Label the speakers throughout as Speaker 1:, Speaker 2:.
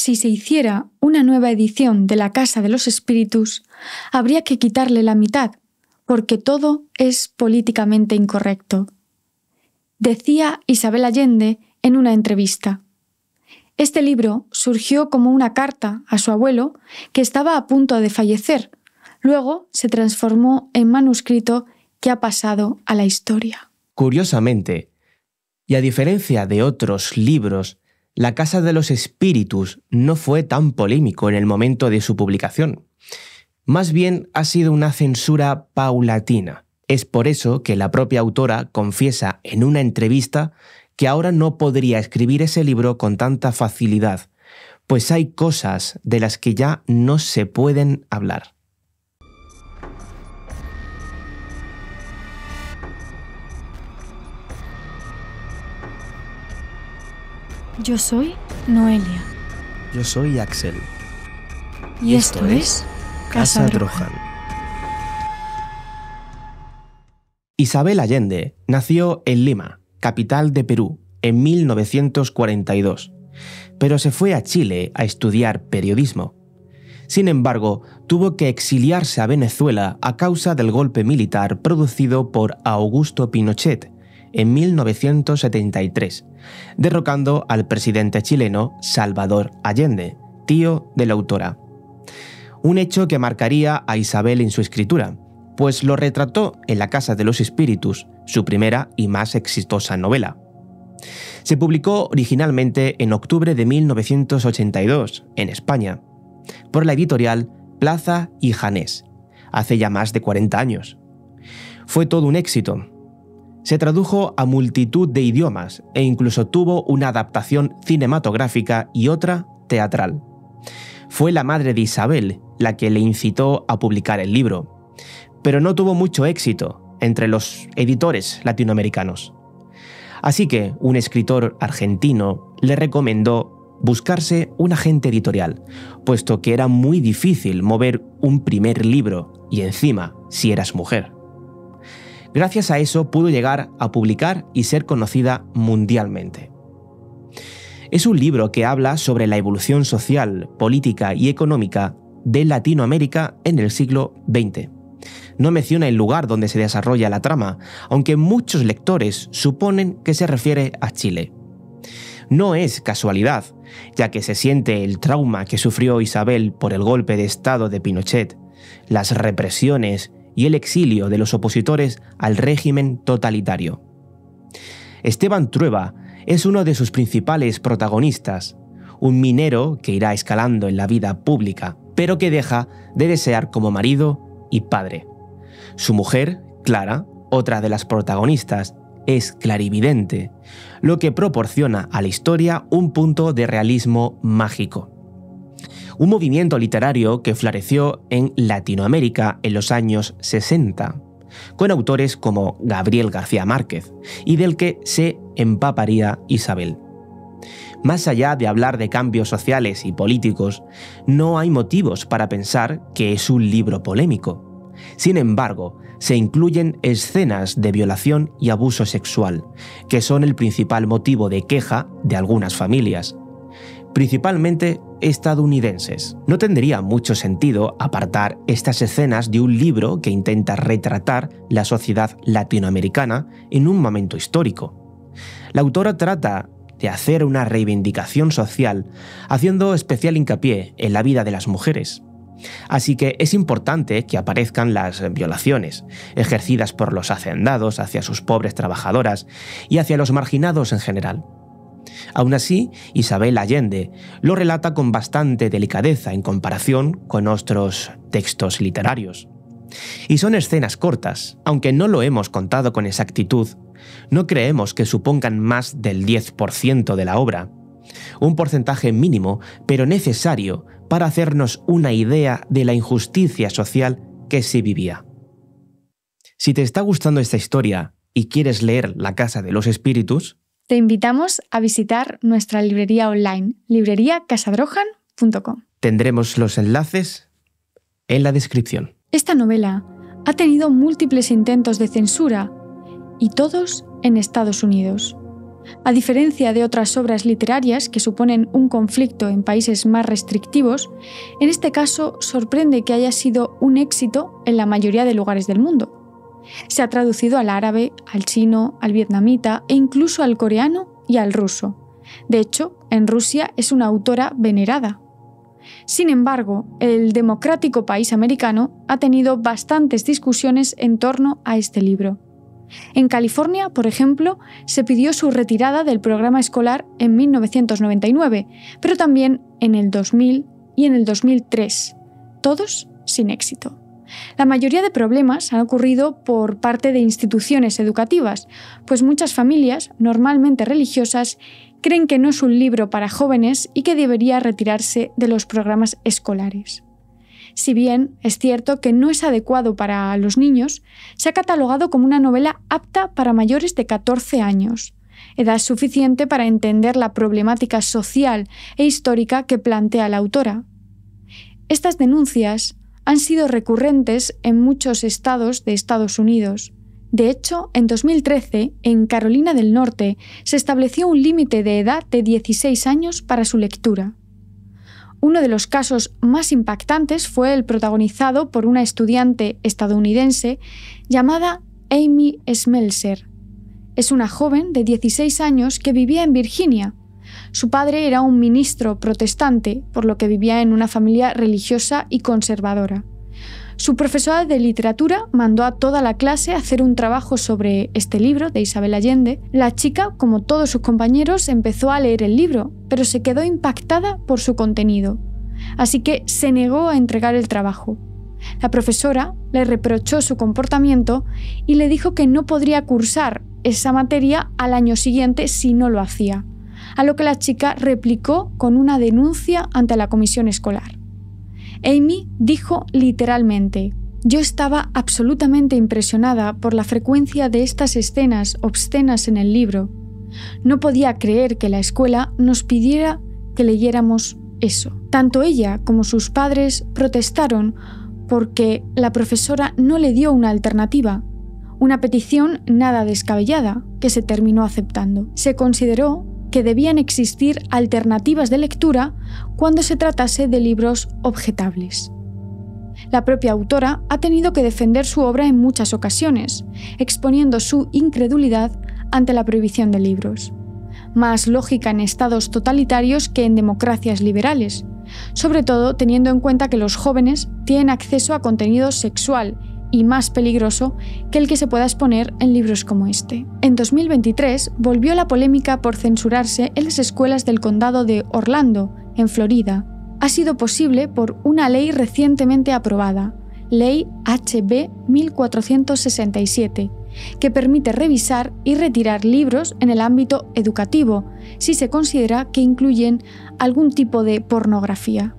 Speaker 1: si se hiciera una nueva edición de La Casa de los Espíritus, habría que quitarle la mitad, porque todo es políticamente incorrecto. Decía Isabel Allende en una entrevista. Este libro surgió como una carta a su abuelo que estaba a punto de fallecer. Luego se transformó en manuscrito que ha pasado a la historia.
Speaker 2: Curiosamente, y a diferencia de otros libros, La Casa de los Espíritus no fue tan polémico en el momento de su publicación. Más bien ha sido una censura paulatina. Es por eso que la propia autora confiesa en una entrevista que ahora no podría escribir ese libro con tanta facilidad, pues hay cosas de las que ya no se pueden hablar.
Speaker 1: Yo soy Noelia.
Speaker 2: Yo soy Axel.
Speaker 1: Y esto es Casa Drohan.
Speaker 2: Isabel Allende nació en Lima, capital de Perú, en 1942, pero se fue a Chile a estudiar periodismo. Sin embargo, tuvo que exiliarse a Venezuela a causa del golpe militar producido por Augusto Pinochet en 1973, derrocando al presidente chileno Salvador Allende, tío de la autora. Un hecho que marcaría a Isabel en su escritura, pues lo retrató en La Casa de los Espíritus, su primera y más exitosa novela. Se publicó originalmente en octubre de 1982, en España, por la editorial Plaza y Janés, hace ya más de 40 años. Fue todo un éxito. Se tradujo a multitud de idiomas e incluso tuvo una adaptación cinematográfica y otra teatral. Fue la madre de Isabel la que le incitó a publicar el libro, pero no tuvo mucho éxito entre los editores latinoamericanos. Así que un escritor argentino le recomendó buscarse un agente editorial, puesto que era muy difícil mover un primer libro y encima si eras mujer. Gracias a eso pudo llegar a publicar y ser conocida mundialmente. Es un libro que habla sobre la evolución social, política y económica de Latinoamérica en el siglo XX. No menciona el lugar donde se desarrolla la trama, aunque muchos lectores suponen que se refiere a Chile. No es casualidad, ya que se siente el trauma que sufrió Isabel por el golpe de estado de Pinochet, las represiones y el exilio de los opositores al régimen totalitario. Esteban Trueba es uno de sus principales protagonistas, un minero que irá escalando en la vida pública, pero que deja de desear como marido y padre. Su mujer, Clara, otra de las protagonistas, es clarividente, lo que proporciona a la historia un punto de realismo mágico. Un movimiento literario que floreció en Latinoamérica en los años 60, con autores como Gabriel García Márquez, y del que se empaparía Isabel. Más allá de hablar de cambios sociales y políticos, no hay motivos para pensar que es un libro polémico. Sin embargo, se incluyen escenas de violación y abuso sexual, que son el principal motivo de queja de algunas familias, principalmente estadounidenses. No tendría mucho sentido apartar estas escenas de un libro que intenta retratar la sociedad latinoamericana en un momento histórico. La autora trata de hacer una reivindicación social, haciendo especial hincapié en la vida de las mujeres. Así que es importante que aparezcan las violaciones ejercidas por los hacendados hacia sus pobres trabajadoras y hacia los marginados en general. Aún así, Isabel Allende lo relata con bastante delicadeza en comparación con otros textos literarios. Y son escenas cortas, aunque no lo hemos contado con exactitud, no creemos que supongan más del 10% de la obra. Un porcentaje mínimo, pero necesario para hacernos una idea de la injusticia social que se vivía. Si te está gustando esta historia y quieres leer La Casa de los Espíritus,
Speaker 1: te invitamos a visitar nuestra librería online, libreriacasadrohan.com.
Speaker 2: Tendremos los enlaces en la descripción.
Speaker 1: Esta novela ha tenido múltiples intentos de censura, y todos en Estados Unidos. A diferencia de otras obras literarias que suponen un conflicto en países más restrictivos, en este caso sorprende que haya sido un éxito en la mayoría de lugares del mundo. Se ha traducido al árabe, al chino, al vietnamita e incluso al coreano y al ruso. De hecho, en Rusia es una autora venerada. Sin embargo, el democrático país americano ha tenido bastantes discusiones en torno a este libro. En California, por ejemplo, se pidió su retirada del programa escolar en 1999, pero también en el 2000 y en el 2003, todos sin éxito. La mayoría de problemas han ocurrido por parte de instituciones educativas, pues muchas familias, normalmente religiosas, creen que no es un libro para jóvenes y que debería retirarse de los programas escolares. Si bien es cierto que no es adecuado para los niños, se ha catalogado como una novela apta para mayores de 14 años, edad suficiente para entender la problemática social e histórica que plantea la autora. Estas denuncias han sido recurrentes en muchos estados de Estados Unidos. De hecho, en 2013, en Carolina del Norte, se estableció un límite de edad de 16 años para su lectura. Uno de los casos más impactantes fue el protagonizado por una estudiante estadounidense llamada Amy Smeltzer. Es una joven de 16 años que vivía en Virginia. Su padre era un ministro protestante, por lo que vivía en una familia religiosa y conservadora. Su profesora de literatura mandó a toda la clase a hacer un trabajo sobre este libro de Isabel Allende. La chica, como todos sus compañeros, empezó a leer el libro, pero se quedó impactada por su contenido. Así que se negó a entregar el trabajo. La profesora le reprochó su comportamiento y le dijo que no podría cursar esa materia al año siguiente si no lo hacía, a lo que la chica replicó con una denuncia ante la comisión escolar. Amy dijo literalmente: «Yo estaba absolutamente impresionada por la frecuencia de estas escenas obscenas en el libro. No podía creer que la escuela nos pidiera que leyéramos eso». Tanto ella como sus padres protestaron porque la profesora no le dio una alternativa, una petición nada descabellada que se terminó aceptando. Se consideró que debían existir alternativas de lectura cuando se tratase de libros objetables. La propia autora ha tenido que defender su obra en muchas ocasiones, exponiendo su incredulidad ante la prohibición de libros. Más lógica en estados totalitarios que en democracias liberales, sobre todo teniendo en cuenta que los jóvenes tienen acceso a contenido sexual y más peligroso que el que se pueda exponer en libros como este. En 2023 volvió la polémica por censurarse en las escuelas del condado de Orlando, en Florida. Ha sido posible por una ley recientemente aprobada, Ley HB 1467, que permite revisar y retirar libros en el ámbito educativo si se considera que incluyen algún tipo de pornografía.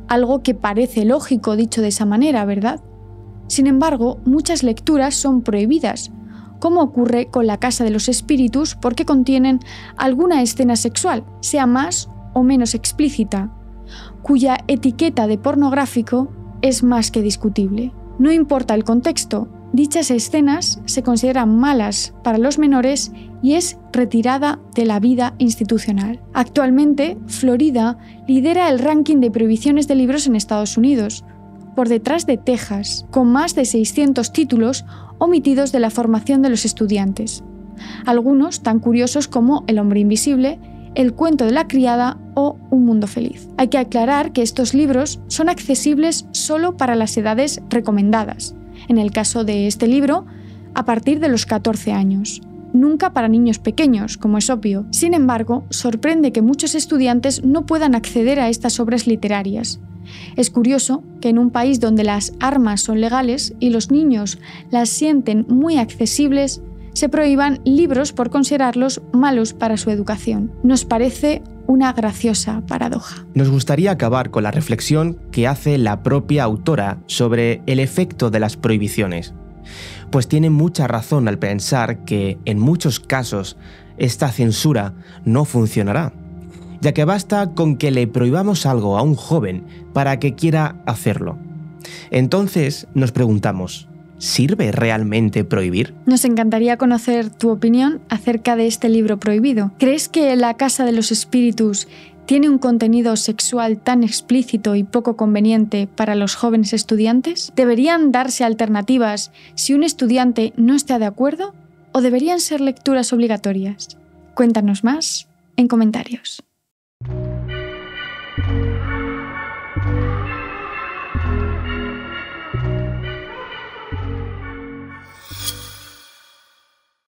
Speaker 1: Algo que parece lógico dicho de esa manera, ¿verdad? Sin embargo, muchas lecturas son prohibidas, como ocurre con La Casa de los Espíritus, porque contienen alguna escena sexual, sea más o menos explícita, cuya etiqueta de pornográfico es más que discutible. No importa el contexto, dichas escenas se consideran malas para los menores y es retirada de la vida institucional. Actualmente, Florida lidera el ranking de prohibiciones de libros en Estados Unidos, por detrás de Texas, con más de 600 títulos omitidos de la formación de los estudiantes. Algunos tan curiosos como El hombre invisible, El cuento de la criada o Un mundo feliz. Hay que aclarar que estos libros son accesibles solo para las edades recomendadas. En el caso de este libro, a partir de los 14 años. Nunca para niños pequeños, como es obvio. Sin embargo, sorprende que muchos estudiantes no puedan acceder a estas obras literarias. Es curioso que en un país donde las armas son legales y los niños las sienten muy accesibles, se prohíban libros por considerarlos malos para su educación. Nos parece una graciosa paradoja.
Speaker 2: Nos gustaría acabar con la reflexión que hace la propia autora sobre el efecto de las prohibiciones, pues tiene mucha razón al pensar que, en muchos casos, esta censura no funcionará, ya que basta con que le prohibamos algo a un joven para que quiera hacerlo. Entonces nos preguntamos, ¿Sirve realmente prohibir?
Speaker 1: Nos encantaría conocer tu opinión acerca de este libro prohibido. ¿Crees que La Casa de los Espíritus tiene un contenido sexual tan explícito y poco conveniente para los jóvenes estudiantes? ¿Deberían darse alternativas si un estudiante no está de acuerdo? ¿O deberían ser lecturas obligatorias? Cuéntanos más en comentarios.